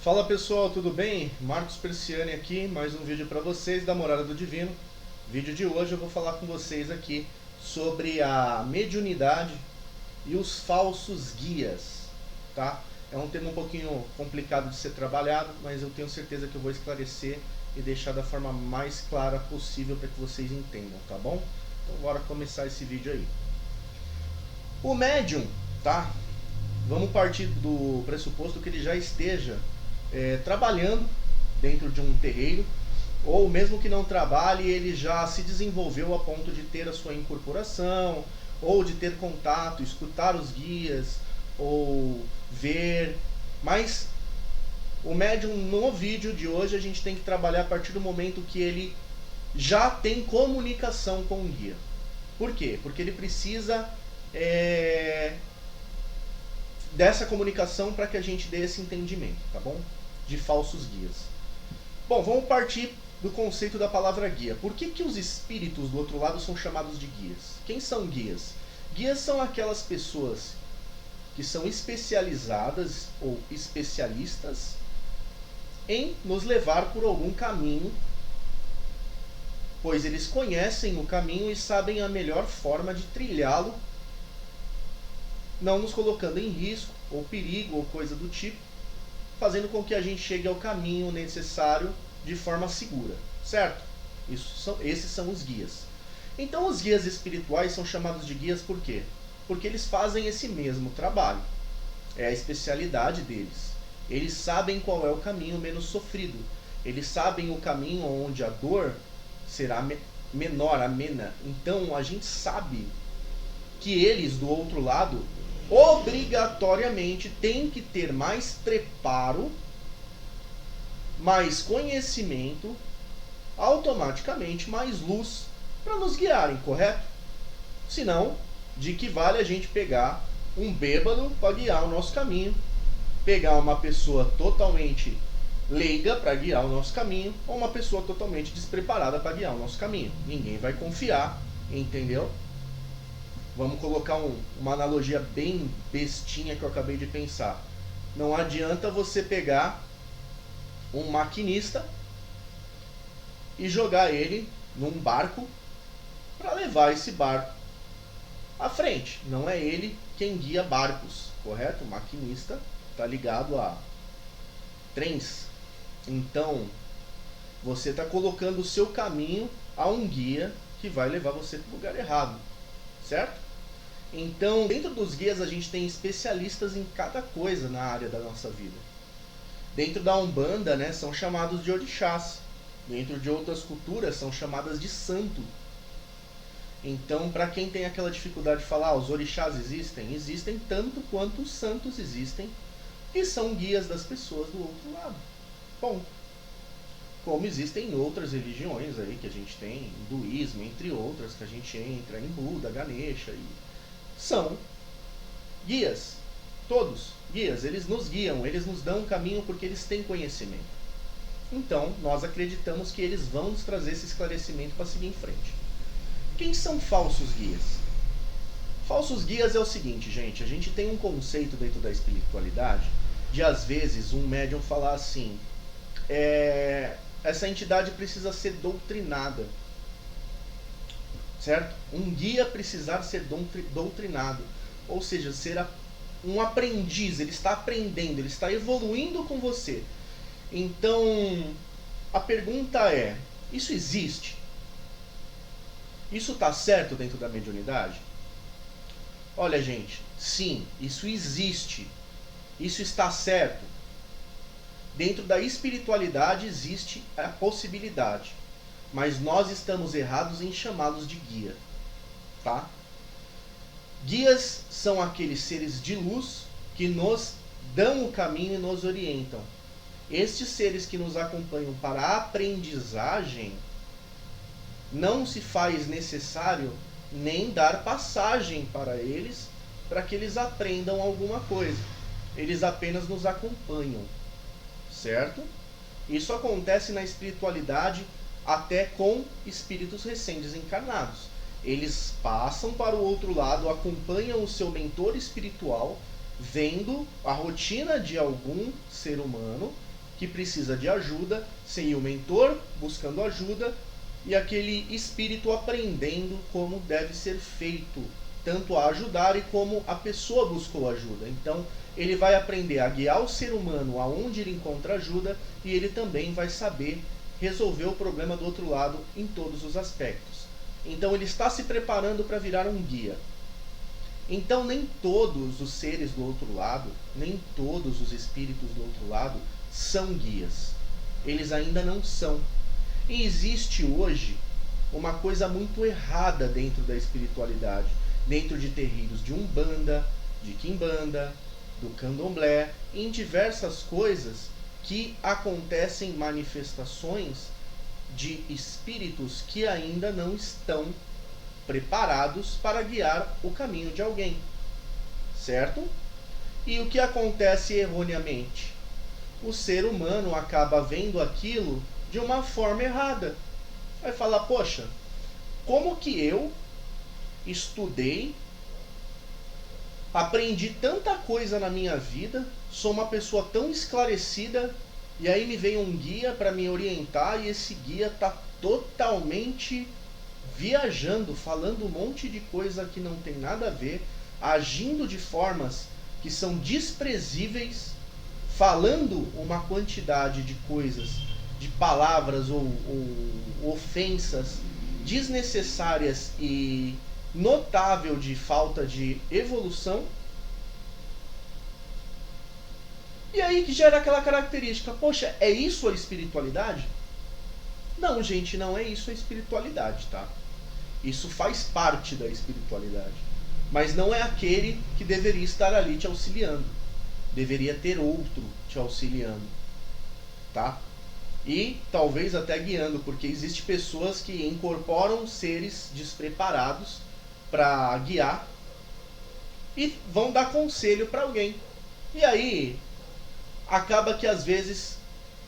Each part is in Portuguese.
Fala pessoal, tudo bem? Marcos Persiani aqui, mais um vídeo para vocês da Morada do Divino. Vídeo de hoje eu vou falar com vocês aqui sobre a mediunidade e os falsos guias, tá? É um tema um pouquinho complicado de ser trabalhado, mas eu tenho certeza que eu vou esclarecer e deixar da forma mais clara possível para que vocês entendam, tá bom? Então bora começar esse vídeo aí. O médium, tá? Vamos partir do pressuposto que ele já esteja trabalhando dentro de um terreiro, ou mesmo que não trabalhe, ele já se desenvolveu a ponto de ter a sua incorporação, ou de ter contato, escutar os guias, ou ver. Mas o médium, no vídeo de hoje, a gente tem que trabalhar a partir do momento que ele já tem comunicação com o guia. Por quê? Porque ele precisa dessa comunicação para que a gente dê esse entendimento, tá bom? De falsos guias. Bom, vamos partir do conceito da palavra guia. Por que os espíritos do outro lado são chamados de guias? Quem são guias? Guias são aquelas pessoas que são especializadas ou especialistas em nos levar por algum caminho, pois eles conhecem o caminho e sabem a melhor forma de trilhá-lo, não nos colocando em risco ou perigo ou coisa do tipo, fazendo com que a gente chegue ao caminho necessário de forma segura, certo? Esses são os guias. Então os guias espirituais são chamados de guias por quê? Porque eles fazem esse mesmo trabalho. É a especialidade deles. Eles sabem qual é o caminho menos sofrido. Eles sabem o caminho onde a dor será menor, amena. Então a gente sabe que eles do outro lado obrigatoriamente têm que ter mais preparo, mais conhecimento, automaticamente mais luz para nos guiarem, correto? Senão, de que vale a gente pegar um bêbado para guiar o nosso caminho, pegar uma pessoa totalmente leiga para guiar o nosso caminho, ou uma pessoa totalmente despreparada para guiar o nosso caminho? Ninguém vai confiar, entendeu? Vamos colocar uma analogia bem bestinha que eu acabei de pensar. Não adianta você pegar um maquinista e jogar ele num barco para levar esse barco à frente. Não é ele quem guia barcos, correto? O maquinista está ligado a trens. Então, você está colocando o seu caminho a um guia que vai levar você para o lugar errado, certo? Então, dentro dos guias, a gente tem especialistas em cada coisa na área da nossa vida. Dentro da Umbanda, né, são chamados de orixás. Dentro de outras culturas, são chamadas de santo. Então, para quem tem aquela dificuldade de falar, os orixás existem? Existem tanto quanto os santos existem, que são guias das pessoas do outro lado. Bom, como existem outras religiões aí que a gente tem, hinduísmo, entre outras, que a gente entra em Buda, Ganesha, e são guias. Todos guias, eles nos guiam, eles nos dão um caminho porque eles têm conhecimento. Então, nós acreditamos que eles vão nos trazer esse esclarecimento para seguir em frente. Quem são falsos guias? Falsos guias é o seguinte, gente, a gente tem um conceito dentro da espiritualidade de, às vezes, um médium falar assim, essa entidade precisa ser doutrinada, certo? Um guia precisar ser doutrinado, ou seja, ser um aprendiz, ele está aprendendo, ele está evoluindo com você. Então, a pergunta é, isso existe? Isso está certo dentro da mediunidade? Olha, gente, sim, isso existe. Isso está certo. Dentro da espiritualidade existe a possibilidade. Mas nós estamos errados em chamá-los de guia, tá? Guias são aqueles seres de luz que nos dão o caminho e nos orientam. Estes seres que nos acompanham para a aprendizagem, não se faz necessário nem dar passagem para eles, para que eles aprendam alguma coisa. Eles apenas nos acompanham, certo? Isso acontece na espiritualidade até com espíritos recém-desencarnados. Eles passam para o outro lado, acompanham o seu mentor espiritual, vendo a rotina de algum ser humano que precisa de ajuda, sem o mentor buscando ajuda e aquele espírito aprendendo como deve ser feito, tanto a ajudar e como a pessoa buscou ajuda. Então, ele vai aprender a guiar o ser humano aonde ele encontra ajuda e ele também vai saber resolver o problema do outro lado em todos os aspectos. Então, ele está se preparando para virar um guia. Então, nem todos os seres do outro lado, nem todos os espíritos do outro lado são guias. Eles ainda não são. E existe hoje uma coisa muito errada dentro da espiritualidade, dentro de terreiros de Umbanda, de Quimbanda, do Candomblé, em diversas coisas que acontecem manifestações de espíritos que ainda não estão preparados para guiar o caminho de alguém, certo? E o que acontece erroneamente? O ser humano acaba vendo aquilo de uma forma errada. Vai falar, poxa, como que eu estudei, aprendi tanta coisa na minha vida, sou uma pessoa tão esclarecida, e aí me vem um guia para me orientar e esse guia está totalmente viajando, falando um monte de coisa que não tem nada a ver, agindo de formas que são desprezíveis, falando uma quantidade de coisas, de palavras ou ofensas desnecessárias e notável de falta de evolução. E aí que gera aquela característica, poxa, é isso a espiritualidade? Não, gente, não é isso a espiritualidade, tá? Isso faz parte da espiritualidade. Mas não é aquele que deveria estar ali te auxiliando. Deveria ter outro te auxiliando, tá? E talvez até guiando, porque existem pessoas que incorporam seres despreparados para guiar e vão dar conselho para alguém. E aí acaba que às vezes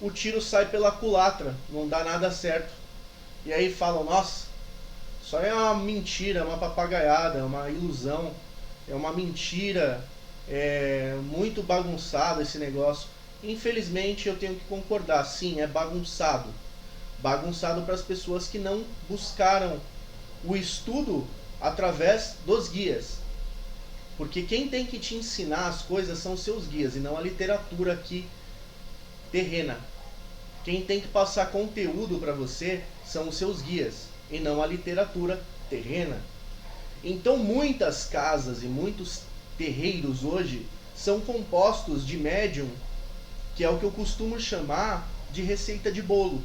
o tiro sai pela culatra, não dá nada certo. E aí falam, nossa, isso aí é uma mentira, é uma papagaiada, é uma ilusão, é uma mentira, é muito bagunçado esse negócio. Infelizmente eu tenho que concordar, sim, é bagunçado. Bagunçado para as pessoas que não buscaram o estudo através dos guias. Porque quem tem que te ensinar as coisas são os seus guias e não a literatura aqui terrena. Quem tem que passar conteúdo para você são os seus guias e não a literatura terrena. Então muitas casas e muitos terreiros hoje são compostos de médium, que é o que eu costumo chamar de receita de bolo.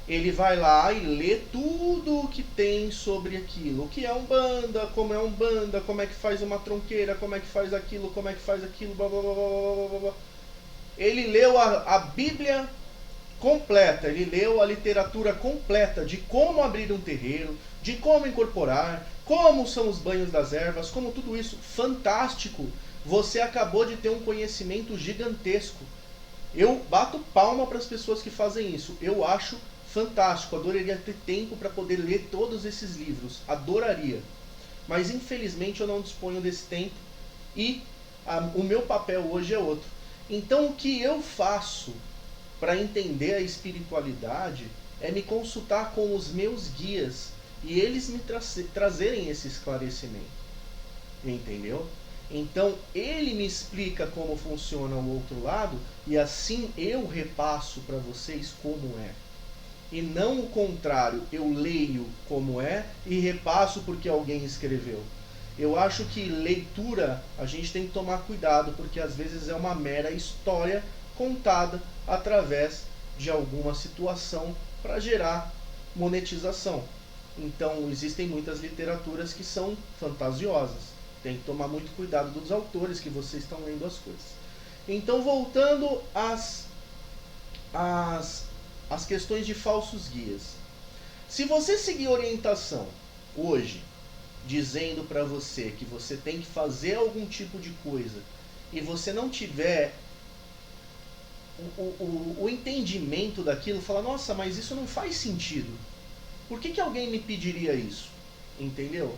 Ele vai lá e lê tudo o que tem sobre aquilo. O que é Umbanda, como é que faz uma tronqueira, como é que faz aquilo, blá blá blá blá blá blá. Ele leu a Bíblia completa, ele leu a literatura completa de como abrir um terreiro, de como incorporar, como são os banhos das ervas, como tudo isso. Fantástico! Você acabou de ter um conhecimento gigantesco. Eu bato palma para as pessoas que fazem isso. Eu acho fantástico. Adoraria ter tempo para poder ler todos esses livros. Adoraria. Mas infelizmente eu não disponho desse tempo e o meu papel hoje é outro. Então o que eu faço para entender a espiritualidade é me consultar com os meus guias e eles me trazerem esse esclarecimento. Entendeu? Então ele me explica como funciona o outro lado e assim eu repasso para vocês como é. E não o contrário, eu leio como é e repasso porque alguém escreveu. Eu acho que leitura a gente tem que tomar cuidado, porque às vezes é uma mera história contada através de alguma situação para gerar monetização. Então existem muitas literaturas que são fantasiosas. Tem que tomar muito cuidado dos autores que vocês estão lendo as coisas. Então, voltando às questões de falsos guias. Se você seguir orientação hoje, dizendo para você que você tem que fazer algum tipo de coisa, e você não tiver o entendimento daquilo, fala, nossa, mas isso não faz sentido. Por que alguém me pediria isso? Entendeu?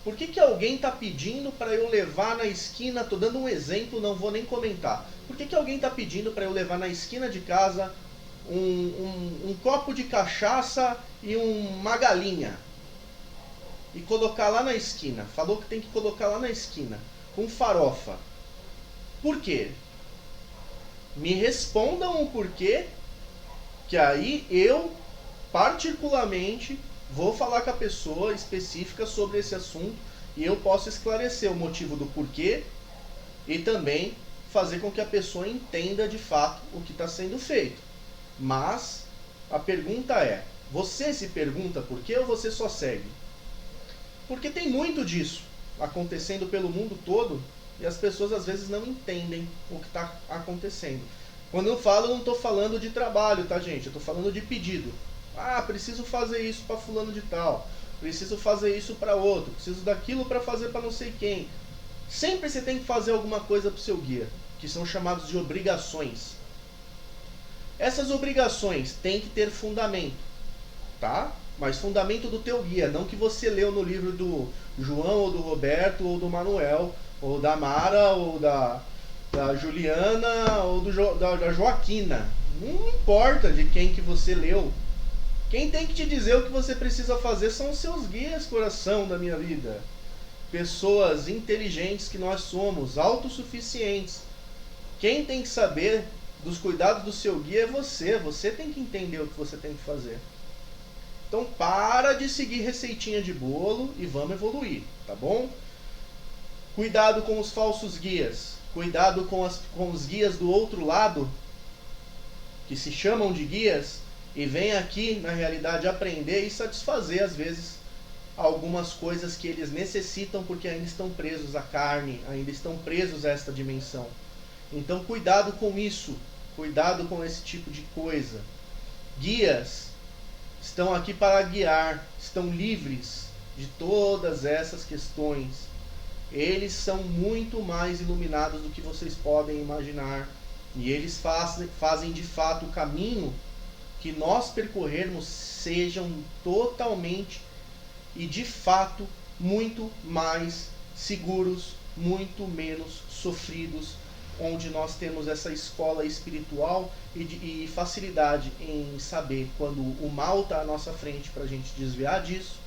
Por que alguém está pedindo para eu levar na esquina, estou dando um exemplo, não vou nem comentar. Por que alguém está pedindo para eu levar na esquina de casa um copo de cachaça e uma galinha? E colocar lá na esquina. Falou que tem que colocar lá na esquina. Com farofa. Por quê? Me respondam o porquê, que aí eu, particularmente, vou falar com a pessoa específica sobre esse assunto e eu posso esclarecer o motivo do porquê e também fazer com que a pessoa entenda de fato o que está sendo feito. Mas a pergunta é, você se pergunta por quê ou você só segue? Porque tem muito disso acontecendo pelo mundo todo e as pessoas às vezes não entendem o que está acontecendo. Quando eu falo, eu não estou falando de trabalho, tá, gente? Eu estou falando de pedido. Ah, preciso fazer isso para fulano de tal. Preciso fazer isso para outro. Preciso daquilo para fazer para não sei quem. Sempre você tem que fazer alguma coisa para o seu guia, que são chamados de obrigações. Essas obrigações têm que ter fundamento, tá? Mas fundamento do teu guia, não que você leu no livro do João, ou do Roberto, ou do Manuel, ou da Mara, ou da Juliana, ou da Joaquina. Não importa de quem que você leu. Quem tem que te dizer o que você precisa fazer são os seus guias, coração da minha vida. Pessoas inteligentes que nós somos, autossuficientes. Quem tem que saber dos cuidados do seu guia é você. Você tem que entender o que você tem que fazer. Então para de seguir receitinha de bolo e vamos evoluir, tá bom? Cuidado com os falsos guias. Cuidado com os guias do outro lado, que se chamam de guias, e vêm aqui, na realidade, aprender e satisfazer, às vezes, algumas coisas que eles necessitam porque ainda estão presos à carne, ainda estão presos a esta dimensão. Então cuidado com isso, cuidado com esse tipo de coisa. Guias estão aqui para guiar, estão livres de todas essas questões. Eles são muito mais iluminados do que vocês podem imaginar. E eles fazem de fato o caminho que nós percorrermos sejam totalmente e de fato muito mais seguros, muito menos sofridos, onde nós temos essa escola espiritual e facilidade em saber quando o mal está à nossa frente para a gente desviar disso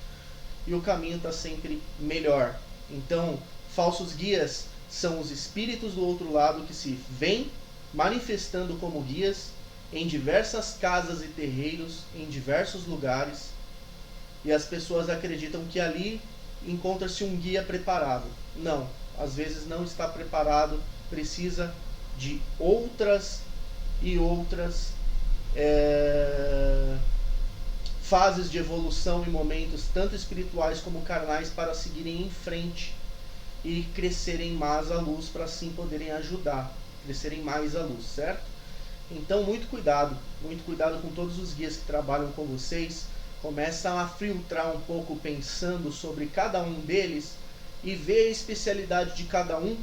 e o caminho está sempre melhor. Então, falsos guias são os espíritos do outro lado que se vêm manifestando como guias em diversas casas e terreiros, em diversos lugares, e as pessoas acreditam que ali encontra-se um guia preparado. Não, às vezes não está preparado, precisa de outras e outras fases de evolução e momentos, tanto espirituais como carnais, para seguirem em frente e crescerem mais à luz, para assim poderem ajudar, crescerem mais à luz, certo? Então muito cuidado com todos os guias que trabalham com vocês. Começam a filtrar um pouco pensando sobre cada um deles e ver a especialidade de cada um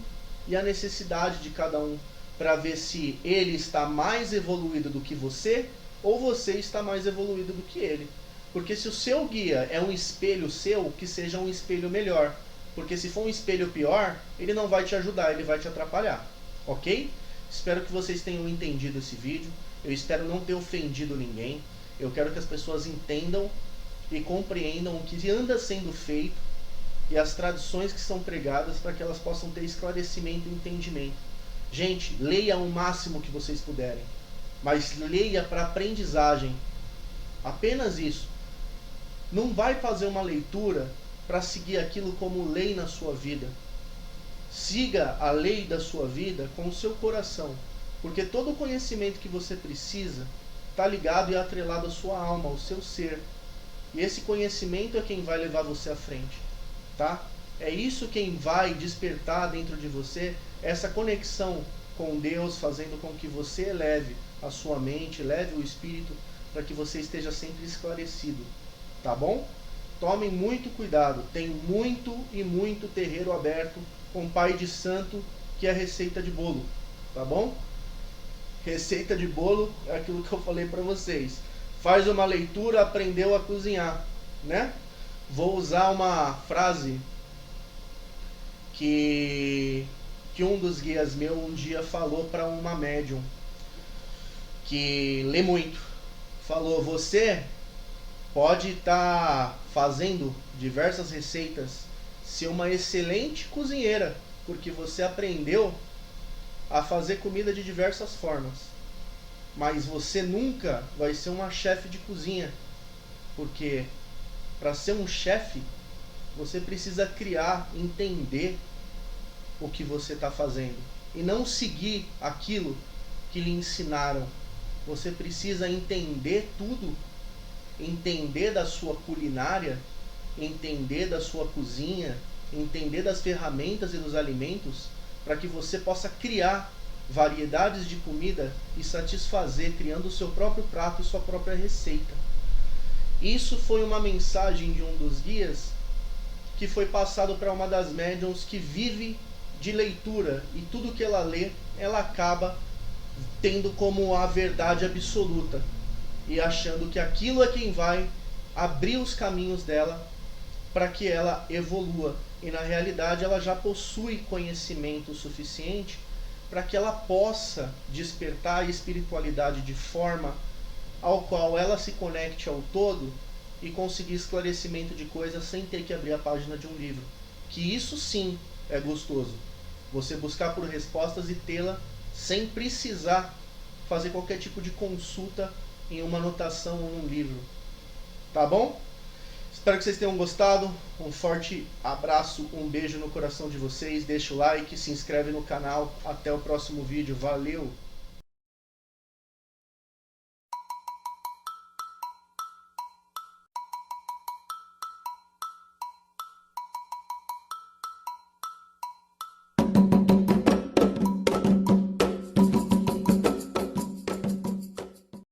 e a necessidade de cada um, para ver se ele está mais evoluído do que você ou você está mais evoluído do que ele. Porque se o seu guia é um espelho seu, que seja um espelho melhor. Porque se for um espelho pior, ele não vai te ajudar, ele vai te atrapalhar. Ok? Espero que vocês tenham entendido esse vídeo. Eu espero não ter ofendido ninguém. Eu quero que as pessoas entendam e compreendam o que anda sendo feito e as tradições que são pregadas, para que elas possam ter esclarecimento e entendimento. Gente, leia o máximo que vocês puderem, mas leia para aprendizagem. Apenas isso. Não vai fazer uma leitura para seguir aquilo como lei na sua vida. Siga a lei da sua vida com o seu coração, porque todo o conhecimento que você precisa está ligado e atrelado à sua alma, ao seu ser. E esse conhecimento é quem vai levar você à frente, tá? É isso quem vai despertar dentro de você essa conexão com Deus, fazendo com que você eleve a sua mente, eleve o espírito, para que você esteja sempre esclarecido, tá bom? Tomem muito cuidado, tem muito e muito terreiro aberto com pai de santo, que é receita de bolo, tá bom? Receita de bolo é aquilo que eu falei para vocês. Faz uma leitura, aprendeu a cozinhar, né? Vou usar uma frase que um dos guias meu um dia falou para uma médium que lê muito. Falou: você pode estar fazendo diversas receitas, ser uma excelente cozinheira, porque você aprendeu a fazer comida de diversas formas, mas você nunca vai ser uma chefe de cozinha, porque para ser um chefe você precisa criar, entender o que você está fazendo e não seguir aquilo que lhe ensinaram. Você precisa entender tudo, entender da sua culinária, entender da sua cozinha, entender das ferramentas e dos alimentos, para que você possa criar variedades de comida e satisfazer, criando o seu próprio prato e sua própria receita. Isso foi uma mensagem de um dos guias que foi passado para uma das médiums que vive de leitura, e tudo que ela lê, ela acaba tendo como a verdade absoluta e achando que aquilo é quem vai abrir os caminhos dela para que ela evolua. E na realidade ela já possui conhecimento suficiente para que ela possa despertar a espiritualidade de forma ao qual ela se conecte ao todo e conseguir esclarecimento de coisas sem ter que abrir a página de um livro. Que isso sim é gostoso. Você buscar por respostas e tê-la sem precisar fazer qualquer tipo de consulta em uma anotação ou num livro. Tá bom? Espero que vocês tenham gostado. Um forte abraço, um beijo no coração de vocês. Deixa o like, se inscreve no canal. Até o próximo vídeo. Valeu!